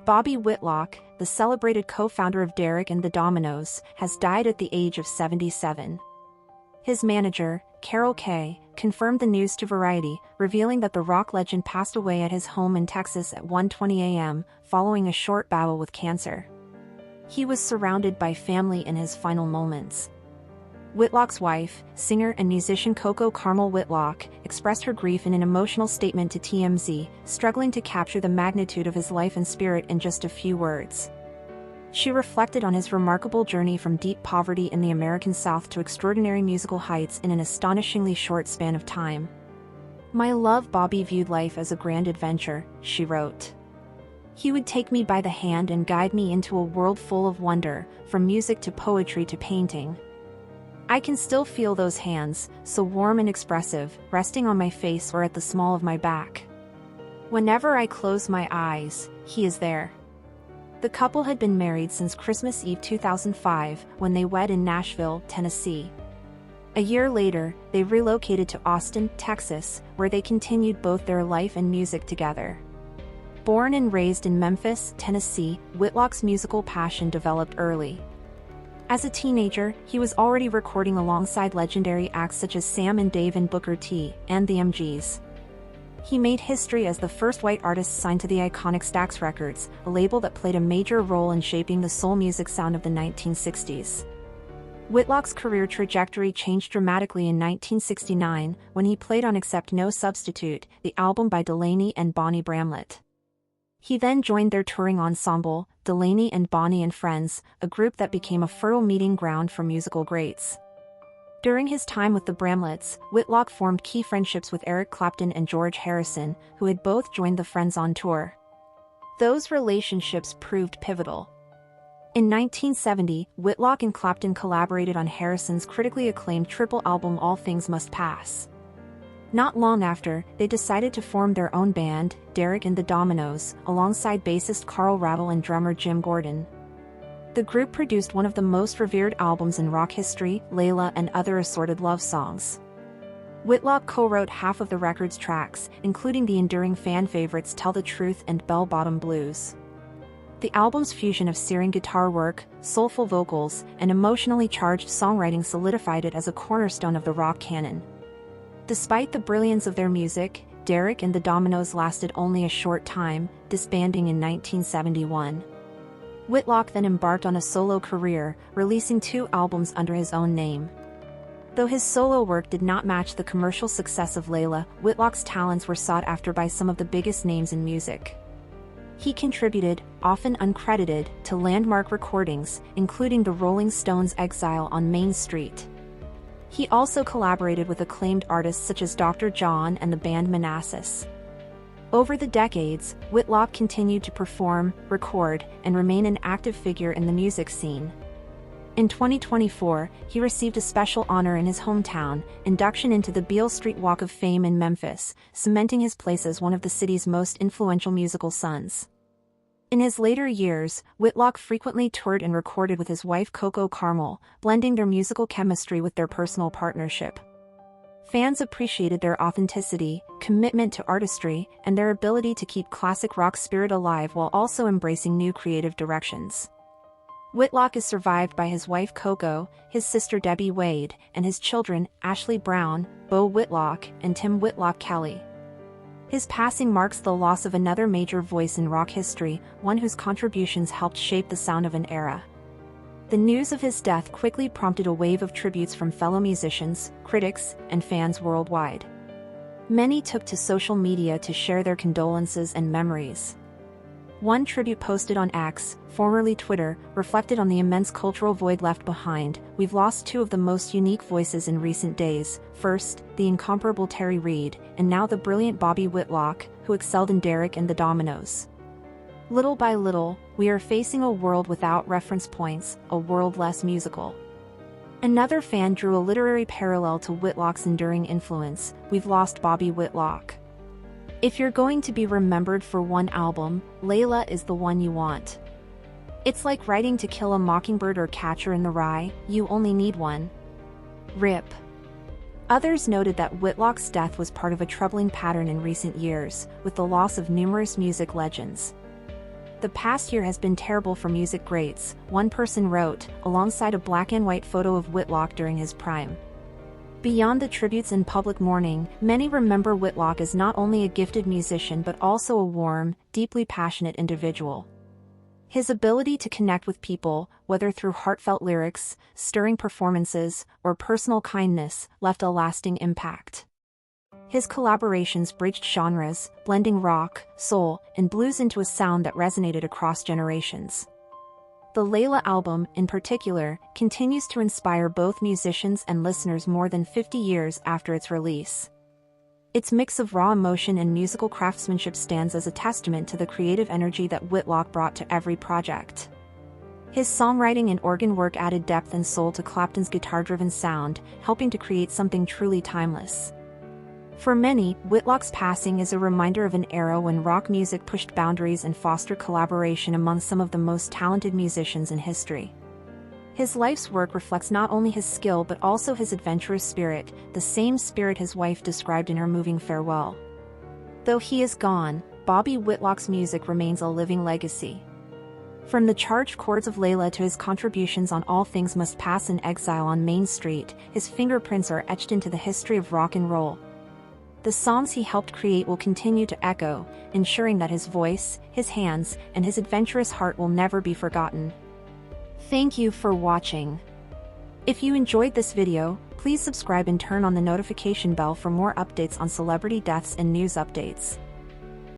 Bobby Whitlock, the celebrated co-founder of Derek and the Dominos, has died at the age of 77. His manager, Kaye, confirmed the news to Variety, revealing that the rock legend passed away at his home in Texas at 1:20 a.m., following a short battle with cancer. He was surrounded by family in his final moments. Whitlock's wife, singer and musician Coco Carmel Whitlock, expressed her grief in an emotional statement to TMZ, struggling to capture the magnitude of his life and spirit in just a few words. She reflected on his remarkable journey from deep poverty in the American South to extraordinary musical heights in an astonishingly short span of time. "My love, Bobby viewed life as a grand adventure," she wrote. "He would take me by the hand and guide me into a world full of wonder, from music to poetry to painting. I can still feel those hands, so warm and expressive, resting on my face or at the small of my back. Whenever I close my eyes, he is there." The couple had been married since Christmas Eve 2005, when they wed in Nashville, Tennessee. A year later, they relocated to Austin, Texas, where they continued both their life and music together. Born and raised in Memphis, Tennessee, Whitlock's musical passion developed early. As a teenager, he was already recording alongside legendary acts such as Sam and Dave and Booker T. and the MGs. He made history as the first white artist signed to the iconic Stax Records, a label that played a major role in shaping the soul music sound of the 1960s. Whitlock's career trajectory changed dramatically in 1969 when he played on Accept No Substitute, the album by Delaney and Bonnie Bramlett. He then joined their touring ensemble, Delaney and Bonnie and Friends, a group that became a fertile meeting ground for musical greats. During his time with the Bramletts, Whitlock formed key friendships with Eric Clapton and George Harrison, who had both joined the Friends on tour. Those relationships proved pivotal. In 1970, Whitlock and Clapton collaborated on Harrison's critically acclaimed triple album All Things Must Pass. Not long after, they decided to form their own band, Derek and the Dominos, alongside bassist Carl Rattle and drummer Jim Gordon. The group produced one of the most revered albums in rock history, Layla and Other Assorted Love Songs. Whitlock co-wrote half of the record's tracks, including the enduring fan favorites Tell the Truth and Bell Bottom Blues. The album's fusion of searing guitar work, soulful vocals, and emotionally charged songwriting solidified it as a cornerstone of the rock canon. Despite the brilliance of their music, Derek and the Dominos lasted only a short time, disbanding in 1971. Whitlock then embarked on a solo career, releasing 2 albums under his own name. Though his solo work did not match the commercial success of Layla, Whitlock's talents were sought after by some of the biggest names in music. He contributed, often uncredited, to landmark recordings, including the Rolling Stones' Exile on Main Street. He also collaborated with acclaimed artists such as Dr. John and the band Manassas. Over the decades, Whitlock continued to perform, record, and remain an active figure in the music scene. In 2024, he received a special honor in his hometown, induction into the Beale Street Walk of Fame in Memphis, cementing his place as one of the city's most influential musical sons. In his later years, Whitlock frequently toured and recorded with his wife Coco Carmel, blending their musical chemistry with their personal partnership. Fans appreciated their authenticity, commitment to artistry, and their ability to keep classic rock spirit alive while also embracing new creative directions. Whitlock is survived by his wife Coco, his sister Debbie Wade, and his children, Ashley Brown, Bo Whitlock, and Tim Whitlock Kelly. His passing marks the loss of another major voice in rock history, one whose contributions helped shape the sound of an era. The news of his death quickly prompted a wave of tributes from fellow musicians, critics, and fans worldwide. Many took to social media to share their condolences and memories. One tribute posted on X, formerly Twitter, reflected on the immense cultural void left behind. "We've lost 2 of the most unique voices in recent days, first, the incomparable Terry Reid, and now the brilliant Bobby Whitlock, who excelled in Derek and the Dominos. Little by little, we are facing a world without reference points, a world less musical." Another fan drew a literary parallel to Whitlock's enduring influence. "We've lost Bobby Whitlock. If you're going to be remembered for one album, Layla is the one you want. It's like writing To Kill a Mockingbird or Catcher in the Rye, you only need one. RIP." Others noted that Whitlock's death was part of a troubling pattern in recent years, with the loss of numerous music legends. "The past year has been terrible for music greats," one person wrote, alongside a black-and-white photo of Whitlock during his prime. Beyond the tributes and public mourning, many remember Whitlock as not only a gifted musician but also a warm, deeply passionate individual. His ability to connect with people, whether through heartfelt lyrics, stirring performances, or personal kindness, left a lasting impact. His collaborations bridged genres, blending rock, soul, and blues into a sound that resonated across generations. The Layla album, in particular, continues to inspire both musicians and listeners more than 50 years after its release. Its mix of raw emotion and musical craftsmanship stands as a testament to the creative energy that Whitlock brought to every project. His songwriting and organ work added depth and soul to Clapton's guitar-driven sound, helping to create something truly timeless. For many, Whitlock's passing is a reminder of an era when rock music pushed boundaries and fostered collaboration among some of the most talented musicians in history. His life's work reflects not only his skill but also his adventurous spirit, the same spirit his wife described in her moving farewell. Though he is gone, Bobby Whitlock's music remains a living legacy. From the charged chords of Layla to his contributions on All Things Must Pass and Exile on Main Street, his fingerprints are etched into the history of rock and roll. The songs he helped create will continue to echo, ensuring that his voice, his hands, and his adventurous heart will never be forgotten. Thank you for watching. If you enjoyed this video, please subscribe and turn on the notification bell for more updates on celebrity deaths and news updates.